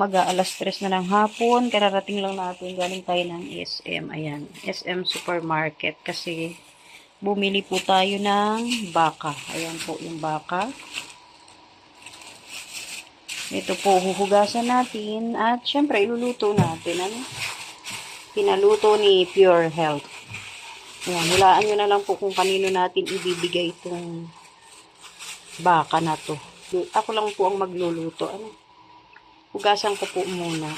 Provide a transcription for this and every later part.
Mag-aalas 3 na ng hapon. Kararating lang natin. Galing tayo ng SM. Ayan. SM Supermarket. Kasi bumili po tayo ng baka. Ayan po yung baka. Ito po, huhugasan natin. At syempre, iluluto natin. Ano? Pinaluto ni Pure Health. Ayan. Hulaan nyo na lang po kung kanino natin ibibigay itong baka na to. Ako lang po ang magluluto. Ano? Hugasan ko po muna.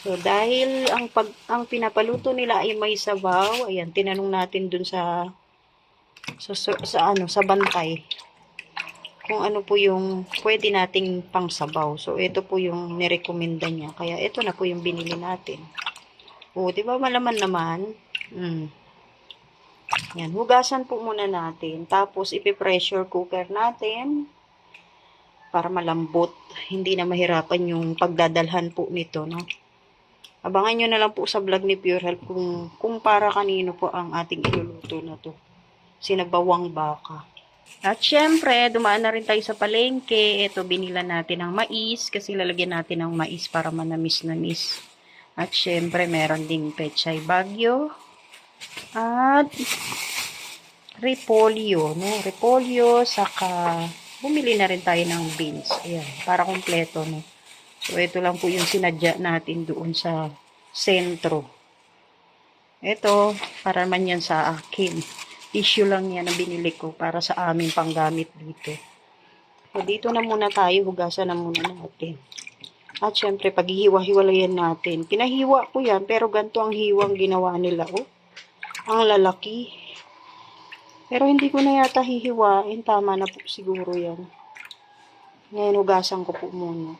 So, dahil ang pinapaluto nila ay may sabaw, ayan, tinanong natin dun sa bantay kung ano po yung pwede nating pangsabaw. So, ito po yung nirekomenda niya. Kaya, ito na po yung binili natin. O, di ba malaman naman? Yan, hugasan po muna natin. Tapos, ipipressure cooker natin para malambot. Hindi na mahirapan yung pagdadalhan po nito, no? Abangan nyo na lang po sa vlog ni Pure Health kung para kanino po ang ating iluluto na to. Sinabawang baka. At syempre, dumaan na rin tayo sa palengke. Ito, binila natin ng mais kasi lalagyan natin ng mais para manamis-namis. At syempre, meron ding pechay bagyo. At repolyo, no? Repolyo, saka bumili na rin tayo ng beans. Ayan, para kompleto, no? So, ito lang po yung sinadya natin doon sa sentro. Ito, para man yan sa akin. Tissue lang yan na binili ko para sa aming panggamit dito. So, dito na muna tayo. Hugasan na muna natin. At syempre, paghihiwa-hiwalayan natin. Pinahiwa ko yan, pero ganito ang hiwang ginawa nila. Oh, ang lalaki. Pero hindi ko na yata hihiwain. Tama na po siguro yan. Ngayon, hugasan ko po muna.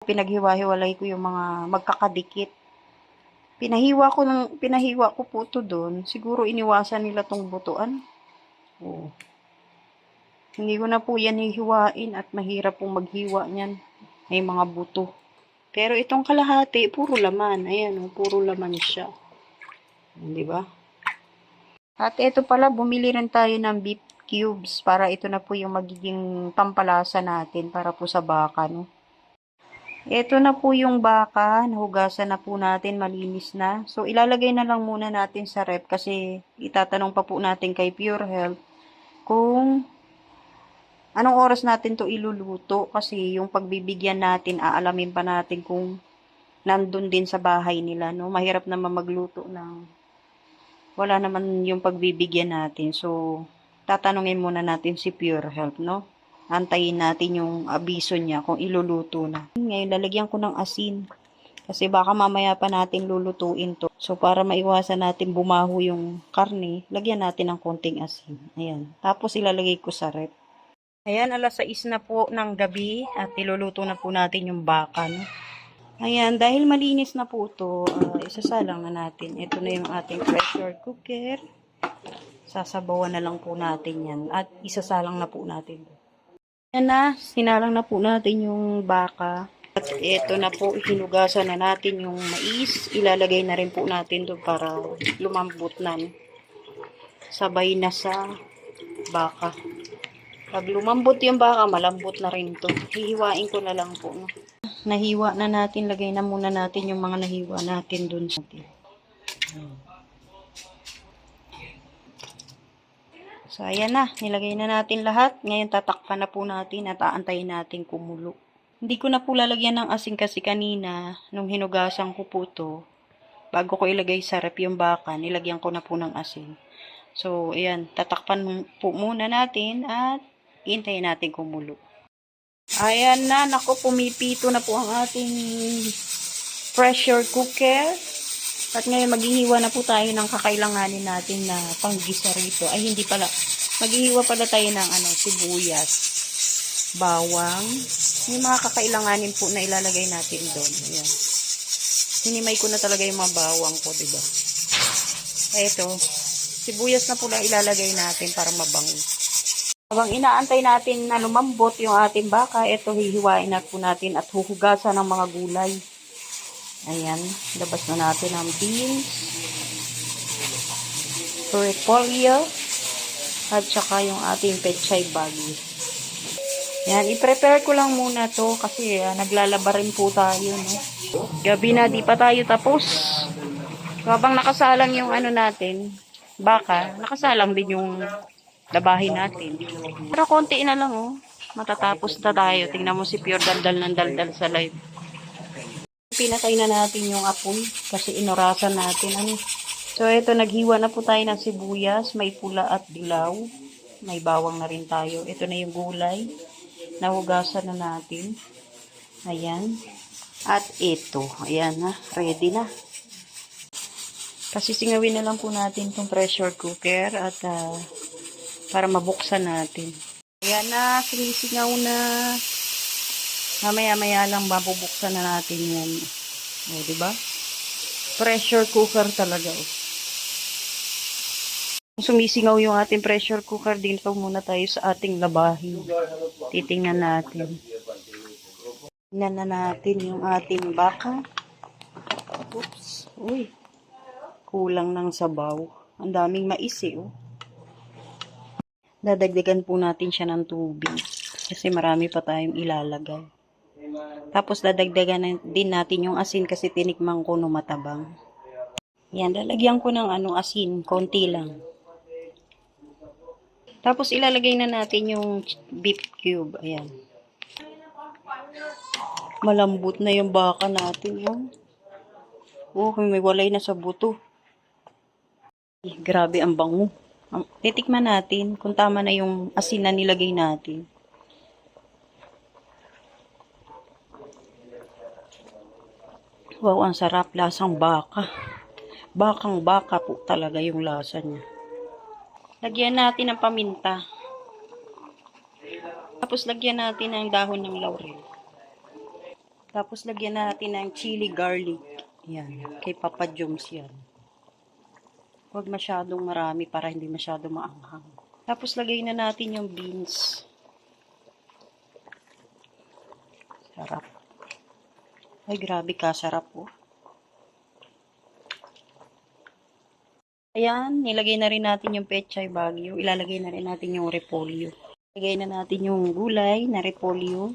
Pinaghiwa-hiwalay ko yung mga magkakadikit. Pinahiwa ko po to doon. Siguro iniwasan nila tong butuan. Oh. Hindi ko na po yan hihiwain at mahirap pong maghiwa niyan. May mga buto. Pero itong kalahati, puro laman. Ayan, oh, puro laman siya. Di ba? At ito pala, bumili rin tayo ng beef cubes para ito na po yung magiging pampalasa natin para po sa baka, no? Ito na po yung baka, nahugasan na po natin, malinis na. So, ilalagay na lang muna natin sa ref kasi itatanong pa po natin kay Pure Health kung anong oras natin to iluluto kasi yung pagbibigyan natin, aalamin pa natin kung nandun din sa bahay nila, no? Mahirap naman magluto ng wala naman yung pagbibigyan natin. So, tatanungin muna natin si Pure Health, no? Antayin natin yung abiso niya kung iluluto na. Ngayon, lalagyan ko ng asin. Kasi baka mamaya pa natin lulutuin to. So, para maiwasan natin bumaho yung karne, lagyan natin ng konting asin. Ayan. Tapos, ilalagay ko sa ref. Ayan, alas 6 na po ng gabi at iluluto na po natin yung baka, no? Ayan, dahil malinis na po ito, isasalang na natin. Ito na yung ating pressure cooker. Sasabawan na lang po natin yan. At isasalang na po natin. Ayan na, sinalang na po natin yung baka. At ito na po, hinugasan na natin yung mais. Ilalagay na rin po natin doon para lumambot na. Sabay na sa baka. Pag lumambot yung baka, malambot na rin to. Hihiwain ko na lang po, no? Nahiwa na natin, lagay na muna natin yung mga nahiwa natin dun sa atin. So, ayan na. Nilagay na natin lahat. Ngayon, tatakpan na po natin at aantayin natin kumulo. Hindi ko na po lalagyan ng asin kasi kanina, nung hinugasan ko po to, bago ko ilagay sa ref yung baka, nilagyan ko na po ng asin. So, ayan. Tatakpan po muna natin at hintayin natin kumulo. Ayan na, naku, pumipito na po ang ating pressure cooker. At ngayon, maghihiwa na po tayo ng kakailanganin natin na panggisa rito. Ay, hindi pala. Maghihiwa pala tayo ng sibuyas, bawang. Yung mga kakailanganin po na ilalagay natin doon. Ayan. Hinimay ko na talaga yung mga bawang ko, diba? Ito, sibuyas na po lang ilalagay natin para mabango. Habang inaantay natin na lumambot yung ating baka, ito hihiwain na po natin at huhugasan ng mga gulay. Ayan, labas na natin ang beans, repolyo, at saka yung ating pechay bagyo. Yan, i-prepare ko lang muna to kasi naglalaba rin po tayo, no? Gabi na, di pa tayo tapos. Habang nakasalang yung ano natin, baka, nakasalang din yung labahin natin. Pero konti na lang, oh. Matatapos na tayo. Tingnan mo si Pure daldal ng daldal sa live. Pinatay na natin yung apoy kasi inorasan natin. Ano? So, ito, naghiwa na po tayo ng sibuyas. May pula at dilaw. May bawang na rin tayo. Ito na yung gulay. Nahugasan na natin. Ayan. At ito. Ayan na. Ready na. Kasi singawin na lang po natin itong pressure cooker at para mabuksan natin. Ayan na. Sinisingaw na. Mamaya-maya lang mabubuksan na natin yan. O, diba? Pressure cooker talaga. O. Sumisingaw yung ating pressure cooker, dito muna tayo sa ating labahin. Titingnan natin. Tingnan na natin yung ating baka. Oops. Uy. Kulang ng sabaw. Ang daming mais eh. Oh. Dadagdagan po natin siya ng tubig. Kasi marami pa tayong ilalagay. Tapos dadagdagan din natin yung asin kasi tinikman ko no matabang. Yan, lalagyan ko ng asin. Konti lang. Tapos ilalagay na natin yung beef cube. Ayan. Malambot na yung baka natin. Oh, may walay na sa buto. Grabe ang bango. Titikman natin kung tama na yung asin na nilagay natin. Wow, ang sarap. Lasang baka. Bakang baka po talaga yung lasa niya. Lagyan natin ng paminta. Tapos lagyan natin ng dahon ng laurel. Tapos lagyan natin ng chili garlic. Yan. Kay Papa Joms yan. Huwag masyadong marami para hindi masyadong maanghang. Tapos lagay na natin yung beans. Sarap. Ay, grabe ka. Sarap po. Ayan, nilagay na rin natin yung pechay bagyo. Ilalagay na rin natin yung repolyo. Ilagay na natin yung gulay na repolyo.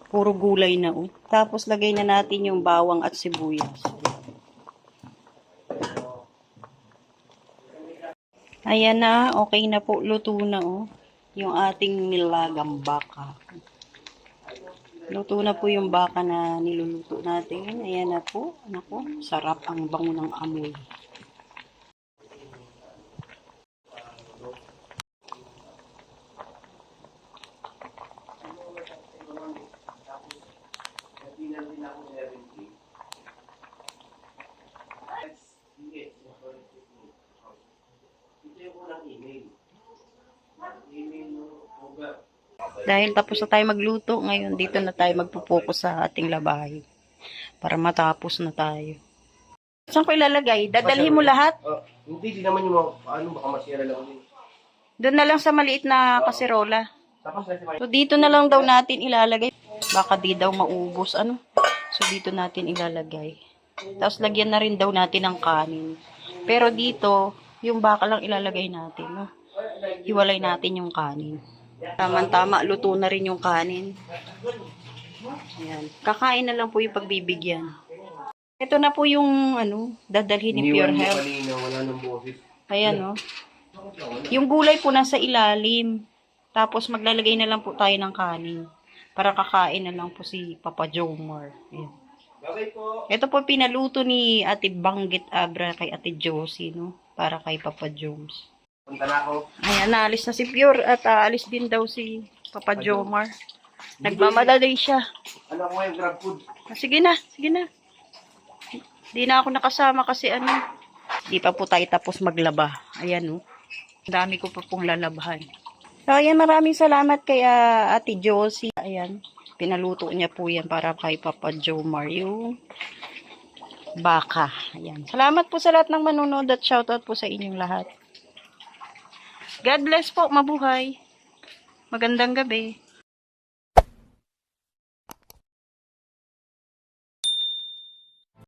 Puro gulay na oh. Tapos lagay na natin yung bawang at sibuyas. Ayan na, okay na po. Luto na oh. Yung ating nilagang baka. Luto na po yung baka na niluluto natin. Ayan na po. Naku, sarap ang bango ng amoy. Dahil tapos na tayo magluto, ngayon dito na tayo magpo-focus sa ating labahin. Para matapos na tayo. Saan ko ilalagay? Dadalhin mo lahat? Hindi naman yung baka masira lang din. Doon na lang sa maliit na kaserola. So dito na lang daw natin ilalagay. Baka di daw maubos. So dito natin ilalagay. Tapos lagyan na rin daw natin ng kanin. Pero dito, yung baka lang ilalagay natin. No? Hiwalay natin yung kanin. Tama-tama, luto na rin yung kanin. Ayan. Kakain na lang po yung pagbibigyan. Ito na po yung dadalhin ni Pure Health. Wala nang boses. Ayan no. Yung gulay po nasa ilalim. Tapos maglalagay na lang po tayo ng kanin. Para kakain na lang po si Papa Jomar. Ayan. Ito po pinaluto ni Ate Banggit Abra kay Ate Josie, no? Para kay Papa Joms. Punta na ako. Ayan, naalis na si Pure at aalis din daw si Papa Jomar. Nagmamadali siya. Ano ko yung grab food? Sige na, sige na. Di na ako nakasama kasi di pa po tayo tapos maglaba. Ayan o. Ang dami ko pa pong lalabahan. So, ayan, maraming salamat kay Ate Josie. Ayan, pinaluto niya po yan para kay Papa Jomar yung baka. Ayan. Salamat po sa lahat ng manonood at shoutout po sa inyong lahat. God bless po, mabuhay. Magandang gabi.